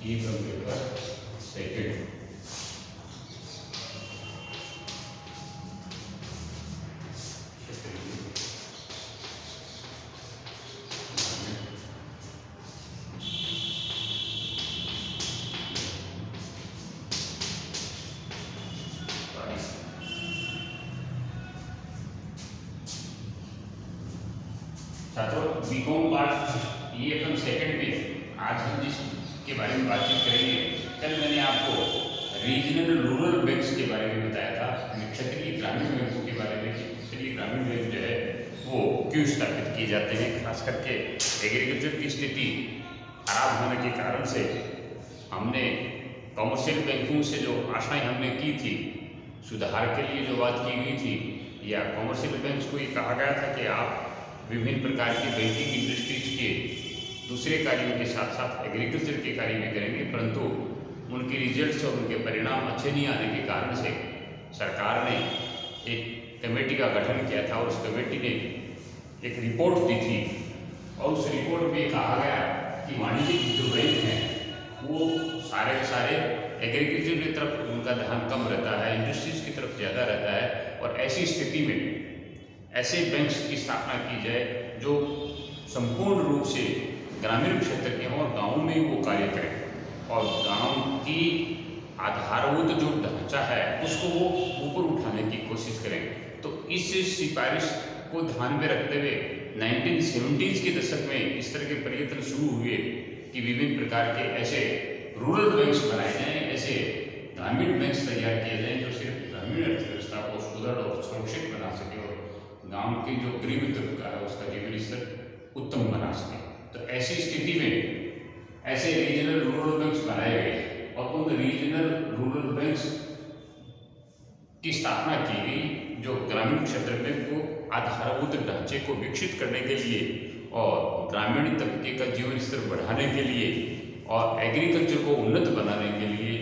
ये computer second. छात्रों BCom part ये अपन सेकंड में आज हम जिसके बारे में बातचीत करेंगे, कल मैंने आपको रीजनल रूरल बैंक्स के बारे में बताया था, क्षेत्रीय ग्रामीण बैंकों के बारे में। क्षेत्रीय ग्रामीण बैंक जो है वो क्यों स्थापित किए जाते हैं, खास करके एग्रीकल्चर की स्थिति खराब होने के कारण से हमने कॉमर्शियल बैंकों से जो आशाएं हमने की थी, सुधार के लिए जो बात की गई थी, या कॉमर्शियल बैंक्स को ये कहा गया था कि आप विभिन्न प्रकार की बैंकिंग इंडस्ट्रीज के दूसरे कार्यों के साथ साथ एग्रीकल्चर के कार्य भी करेंगे, परंतु उनके रिजल्ट्स और उनके परिणाम अच्छे नहीं आने के कारण से सरकार ने एक कमेटी का गठन किया था और उस कमेटी ने एक रिपोर्ट दी थी और उस रिपोर्ट में कहा गया कि वाणिज्यिक जो बैंक हैं वो सारे के सारे एग्रीकल्चर की तरफ उनका ध्यान कम रहता है, इंडस्ट्रीज की तरफ ज़्यादा रहता है, और ऐसी स्थिति में ऐसे बैंक्स की स्थापना की जाए जो संपूर्ण रूप से ग्रामीण क्षेत्र के हों और गाँव में ही वो कार्य करें और गाँव की आधारभूत जो ढांचा है उसको वो ऊपर उठाने की कोशिश करें। तो इस सिफारिश को ध्यान में रखते हुए 1970s के दशक में इस तरह के प्रयत्न शुरू हुए कि विभिन्न प्रकार के ऐसे रूरल बैंक्स बनाए जाएं, ऐसे ग्रामीण बैंक्स तैयार किए जाएं जो सिर्फ ग्रामीण अर्थव्यवस्था को सुदृढ़ और सुरक्षित बना सके और गांव की जो गरीब तबका है उसका जीवन स्तर उत्तम बना सके। तो ऐसी स्थिति में ऐसे रीजनल रूरल बैंक्स बनाए गए और उन रीजनल रूरल बैंक्स की स्थापना की गई जो ग्रामीण क्षेत्र में को आधारभूत ढांचे को विकसित करने के लिए और ग्रामीण तबके का जीवन स्तर बढ़ाने के लिए और एग्रीकल्चर को उन्नत बनाने के लिए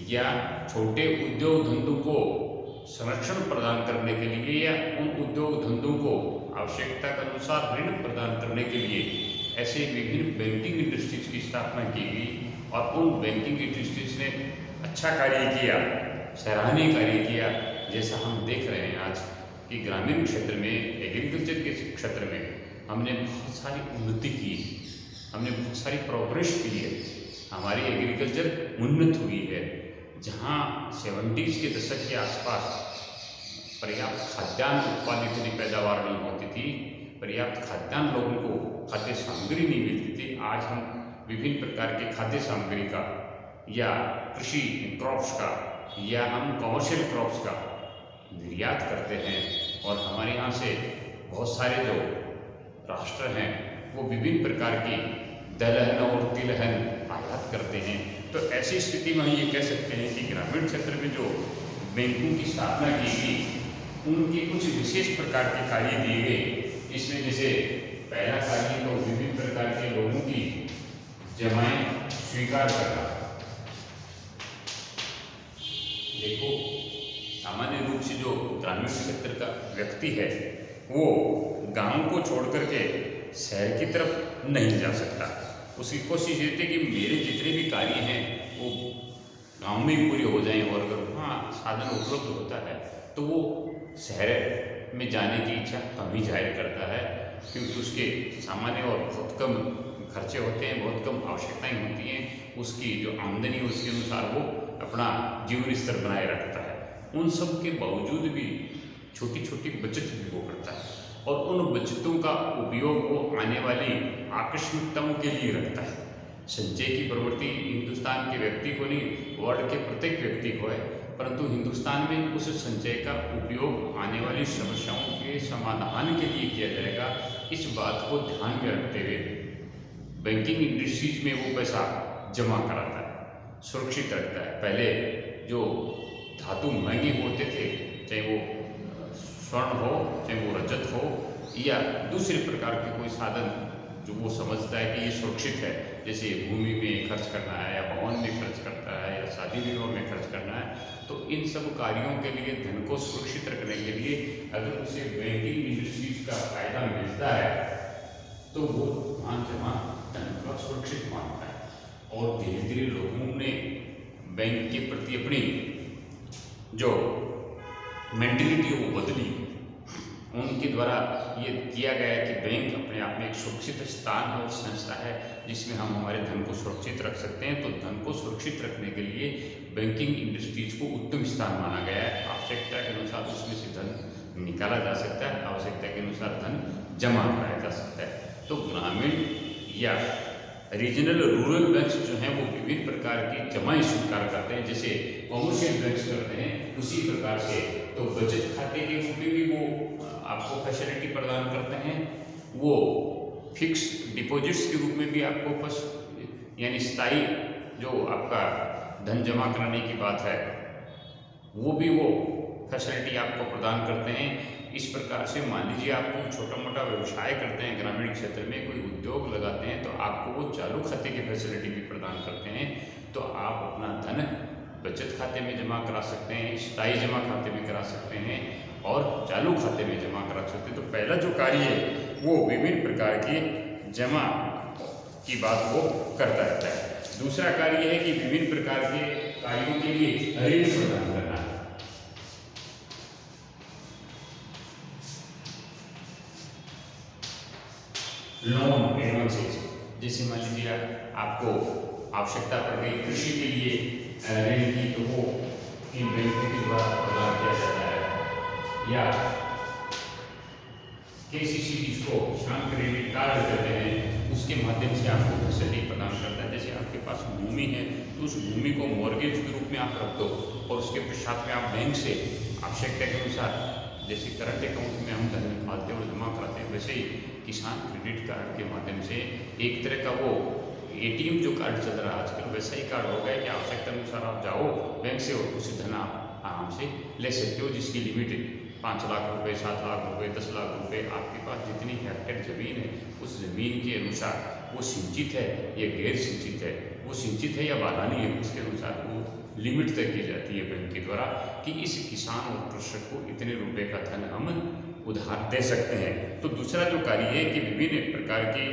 या छोटे उद्योग धंधों को संरक्षण प्रदान करने के लिए या उन उद्योग धंधों को आवश्यकता के अनुसार ऋण प्रदान करने के लिए ऐसे विभिन्न बैंकिंग इंडस्ट्रीज की स्थापना की गई और उन बैंकिंग इंडस्ट्रीज ने अच्छा कार्य किया, सराहनीय कार्य किया। जैसा हम देख रहे हैं आज कि ग्रामीण क्षेत्र में एग्रीकल्चर के क्षेत्र में हमने बहुत सारी उन्नति की, हमने बहुत सारी प्रोग्रेस की है, हमारी एग्रीकल्चर उन्नत हुई है। जहाँ 70s के दशक के आसपास पर्याप्त खाद्यान्न उत्पादित की पैदावार नहीं होती थी, पर्याप्त खाद्यान्न लोगों को खाद्य सामग्री नहीं मिलती थी, आज हम विभिन्न प्रकार के खाद्य सामग्री का या कृषि क्रॉप्स का या हम कमर्शियल क्रॉप्स का निर्यात करते हैं और हमारे यहाँ से बहुत सारे जो राष्ट्र हैं वो विभिन्न प्रकार की दलहन और तिलहन आयात करते हैं। तो ऐसी स्थिति में हम ये कह सकते हैं कि ग्रामीण क्षेत्र में जो बैंकों की स्थापना की गई उनके कुछ विशेष प्रकार के कार्य दिए गए। इसमें जैसे पहला कार्य तो विभिन्न प्रकार के लोगों की जमाएं स्वीकार करना। देखो, सामान्य रूप से जो ग्रामीण क्षेत्र का व्यक्ति है वो गांव को छोड़ करके शहर की तरफ नहीं जा सकता। उसकी कोशिश ये थी कि मेरे जितने भी कार्य हैं वो गांव में ही पूरे हो जाएं और अगर वहाँ साधन उपलब्ध होता है तो वो शहर में जाने की इच्छा कम ही जाहिर करता है, क्योंकि उसके सामान्य और बहुत कम खर्चे होते हैं, बहुत कम आवश्यकताएं होती हैं, उसकी जो आमदनी है उसके अनुसार वो अपना जीवन स्तर बनाए रखता है। उन सब के बावजूद भी छोटी छोटी बचत भी वो करता है और उन बचतों का उपयोग वो आने वाली आकस्मिकताओं के लिए रखता है। संचय की प्रवृत्ति हिंदुस्तान के व्यक्ति को नहीं, वर्ल्ड के प्रत्येक व्यक्ति को है, परंतु हिंदुस्तान में उस संचय का उपयोग आने वाली समस्याओं के समाधान के लिए किया जाएगा। इस बात को ध्यान में रखते हुए बैंकिंग इंडस्ट्रीज में वो पैसा जमा कराता है, सुरक्षित रखता है। पहले जो धातु महंगे होते थे, चाहे वो स्वर्ण हो, चाहे वो रजत हो या दूसरे प्रकार के कोई साधन जो वो समझता है कि ये सुरक्षित है, जैसे भूमि में खर्च करना है या भवन में खर्च करता है या शादी विवाह में खर्च करना है, तो इन सब कार्यों के लिए धन को सुरक्षित रखने के लिए अगर उसे बैंकिंग इंडस्ट्रीज का फायदा मिलता है तो वो वहाँ जमा धन को सुरक्षित मानता है और धीरे धीरे लोगों ने बैंक के प्रति अपनी जो मेंटलिटी है वो बदली। उनके द्वारा ये किया गया है कि बैंक अपने आप में एक सुरक्षित स्थान और संस्था है जिसमें हम हमारे धन को सुरक्षित रख सकते हैं। तो धन को सुरक्षित रखने के लिए बैंकिंग इंडस्ट्रीज को उत्तम स्थान माना गया है। आवश्यकता के अनुसार उसमें से धन निकाला जा सकता है, आवश्यकता के अनुसार धन जमा कराया जा सकता है। तो ग्रामीण या रीजनल रूरल बैंक्स जो हैं वो विभिन्न प्रकार की जमाएं स्वीकार करते हैं, जैसे कॉमर्शियल बैंक्स करते हैं उसी प्रकार से। तो बचत खाते के रूप में भी वो आपको फैसिलिटी प्रदान करते हैं, वो फिक्स डिपॉजिट्स के रूप में भी आपको यानी स्थायी जो आपका धन जमा कराने की बात है वो भी वो फैसिलिटी आपको प्रदान करते हैं। इस प्रकार से मान लीजिए आप कोई छोटा मोटा व्यवसाय करते हैं ग्रामीण क्षेत्र में, कोई उद्योग लगाते हैं, तो आपको वो चालू खाते की फैसिलिटी भी प्रदान करते हैं। तो आप अपना धन बचत खाते में जमा करा सकते हैं, स्थायी जमा खाते में करा सकते हैं और चालू खाते में जमा करा सकते हैं। तो पहला जो कार्य है वो विभिन्न प्रकार की जमा की बात को करता रहता है। दूसरा कार्य है कि विभिन्न प्रकार के कार्यों के लिए ऋण प्रदान करना है। लोन एडवांसेज, जैसे मान लीजिए आपको आवश्यकता पड़ गई कृषि के लिए ऋण की, तो वो इन बैंकों के द्वारा प्रदान किया जाता है। या केसीसी जिसको किसान क्रेडिट कार्ड कहते हैं, उसके माध्यम से आपको फैसिलिटी प्रदान करता है। जैसे आपके पास भूमि है तो उस भूमि को मॉर्गेज के रूप में आप रख दो और उसके पश्चात में आप बैंक से आवश्यकता के अनुसार, जैसे करंट अकाउंट में हम धन निकालते हैं और जमा कराते हैं, वैसे ही किसान क्रेडिट कार्ड के माध्यम से एक तरह का वो एटीएम जो कार्ड चल रहा है आजकल, वैसा ही कार्ड हो गया कि आवश्यकता अनुसार आप जाओ बैंक से और कुछ धन आप आराम से ले सकते हो, जिसकी लिमिट 5 लाख रुपए, 7 लाख रुपए, 10 लाख रुपए, आपके पास जितनी हेक्टेयर जमीन है उस जमीन के अनुसार वो सिंचित है या गैर सिंचित है, वो सिंचित है या बागानी है, उसके अनुसार वो लिमिट तय की जाती है बैंक के द्वारा कि इस किसान और कृषक को इतने रुपए का धन हम उधार दे सकते हैं। तो दूसरा जो कार्य है कि विभिन्न प्रकार के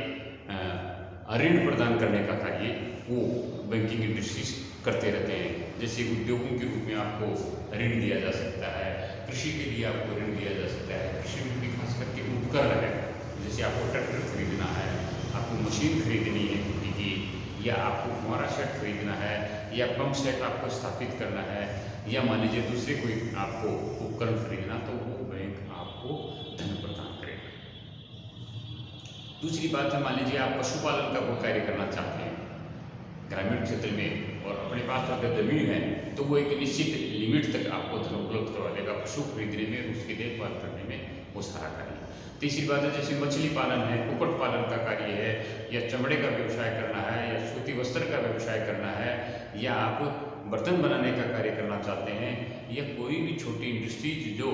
ऋण प्रदान करने का कार्य वो बैंकिंग इंडस्ट्रीज करते रहते हैं। जैसे उद्योगों के रूप में आपको ऋण दिया जा सकता है, कृषि के लिए आपको ऋण दिया जा सकता है। कृषि में भी खास करके उपकरण है, जैसे आपको ट्रैक्टर खरीदना है, आपको मशीन खरीदनी है खेती की, या आपको फुहारा सेट खरीदना है, या पंप सेट आपको स्थापित करना है, या मान लीजिए दूसरे कोई आपको उपकरण खरीदना, तो वो बैंक आपको धन प्रदान करेगा। दूसरी बात है, मान लीजिए आप पशुपालन का कोई कार्य करना चाहते हैं ग्रामीण क्षेत्र में और अपने पास अगर जमीन है तो वो एक निश्चित लिमिट तक आपको धन उपलब्ध करवा देगा पशु खरीदने में, उसकी देखभाल करने में, वो सारा कार्य। तीसरी बात है, जैसे मछली पालन है, कुक्कुट पालन का कार्य है, या चमड़े का व्यवसाय करना है, या सूती वस्त्र का व्यवसाय करना है, या आप बर्तन बनाने का कार्य करना चाहते हैं, या कोई भी छोटी इंडस्ट्रीज जो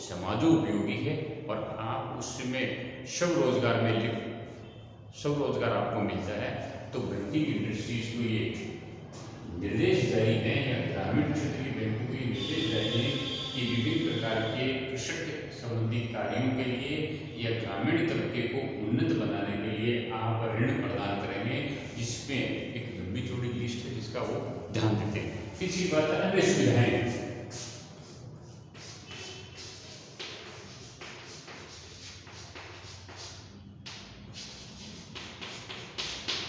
समाजोपयोगी है और आप उसमें स्वरोजगार में स्वरोजगार आपको मिलता है, तो बैंकिंग इंडस्ट्रीज को ये निर्देश जारी है या ग्रामीण क्षेत्र की बैंकों को ये निर्देश जारी है कि विभिन्न प्रकार के कृषक संबंधी कार्यों के लिए या ग्रामीण तबके को उन्नत बनाने के लिए आप ऋण प्रदान करेंगे, जिसमें एक लंबी चौड़ी लिस्ट है जिसका वो ध्यान देते हैं। तीसरी बात है अन्य सुविधाएं।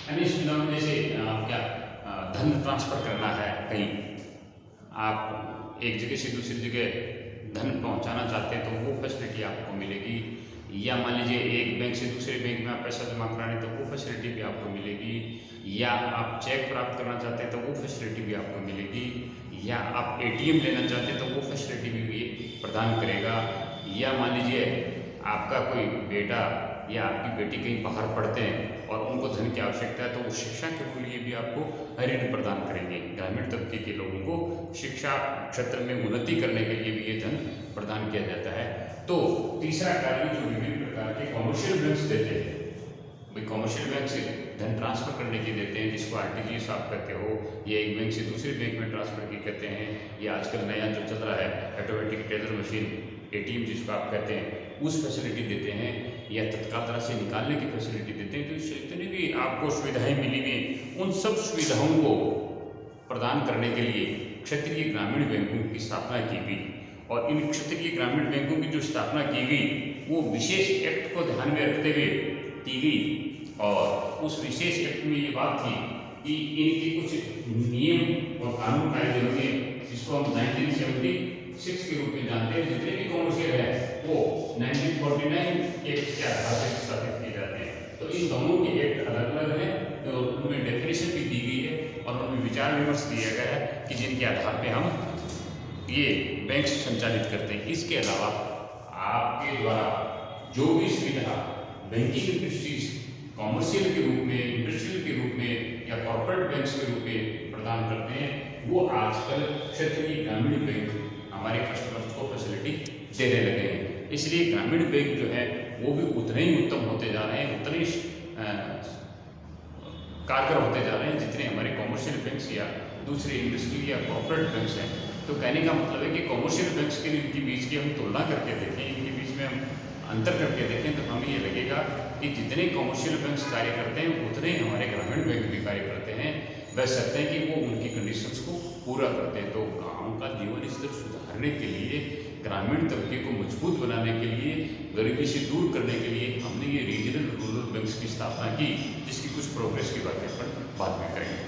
अन्य सुविधाओं में जैसे क्या धन ट्रांसफर करना है, कहीं आप एक जगह से दूसरी जगह धन पहुंचाना चाहते हैं तो वो फैसिलिटी आपको मिलेगी, या मान लीजिए एक बैंक से दूसरे बैंक में आप पैसा जमा कराने तो वो फैसिलिटी भी आपको मिलेगी, या आप चेक प्राप्त करना चाहते हैं तो वो फैसिलिटी भी आपको मिलेगी, या आप एटीएम लेना चाहते हैं तो वो फैसिलिटी भी प्रदान करेगा, या मान लीजिए आपका कोई बेटा या आपकी बेटी कहीं बाहर पढ़ते हैं और उनको धन की आवश्यकता है तो वो शिक्षा के लिए भी आपको ऋण प्रदान करेंगे। ग्रामीण तबके के लोगों को शिक्षा क्षेत्र में उन्नति करने के लिए भी ये धन प्रदान किया जाता है। तो तीसरा कार्य जो विभिन्न प्रकार के कॉमर्शियल बैंक्स देते हैं, भाई कॉमर्शियल बैंक से धन ट्रांसफर करने की देते हैं, जिसको आरटीजीएस आप कहते हो, या एक बैंक से दूसरे बैंक में ट्रांसफर की कहते हैं, या आजकल नया जो चल रहा है ऑटोमेटिक टेलर मशीन एटीएम जिसको आप कहते हैं, उस फैसिलिटी देते हैं। या तत्काल तरह से निकालने की फैसिलिटी देते हैं। तो इससे जितनी भी आपको सुविधाएं मिली हुई उन सब सुविधाओं को प्रदान करने के लिए क्षेत्रीय ग्रामीण बैंकों की स्थापना की गई। और इन क्षेत्रीय ग्रामीण बैंकों की जो स्थापना की गई वो विशेष एक्ट को ध्यान में रखते हुए की गई। और उस विशेष एक्ट में ये बात थी कि इनके कुछ नियम और कानून कायदे होंगे, जिसको हम 1976 के रूप में जानते हैं। जितने भी कॉमर्शियल है वो 1949 एक्ट के आधार पर स्थापित किए जाते हैं। तो इन दोनों के एक्ट अलग अलग हैं, तो उनमें डेफिनेशन भी दी गई है और उनमें विचार विमर्श किया गया है कि जिनके आधार पे हम ये बैंक संचालित करते हैं। इसके अलावा आपके द्वारा जो भी सुविधा बैंकिंग इंडस्ट्रीज कॉमर्शियल के रूप में, इंडस्ट्रियल के रूप में या कॉर्पोरेट बैंक्स के रूप में प्रदान करते हैं, वो आजकल क्षेत्रीय ग्रामीण बैंक हमारे कस्टमर्स को फैसिलिटी देने लगे हैं। इसलिए ग्रामीण बैंक जो है वो भी उतने ही उत्तम होते जा रहे हैं, उतने कारगर होते जा रहे हैं जितने हमारे कॉमर्शियल बैंक्स या दूसरे इंडस्ट्रियल या कॉर्पोरेट बैंक्स हैं। तो कहने का मतलब है कि कॉमर्शियल बैंक्स के इनके बीच की हम तुलना करके देखें, इनके बीच में हम अंतर करके देखें, तो हमें ये लगेगा कि जितने कॉमर्शियल बैंक्स कार्य करते हैं उतने हमारे ग्रामीण बैंक भी कार्य करते हैं। वह सकते हैं कि वो उनकी कंडीशंस को पूरा करते हैं। तो गाँव का जीवन स्तर सुधारने के लिए, ग्रामीण तबके को मजबूत बनाने के लिए, गरीबी से दूर करने के लिए हमने ये रीजनल रूरल बैंक्स की स्थापना की, जिसकी कुछ प्रोग्रेस की बातें पर बाद में करेंगे।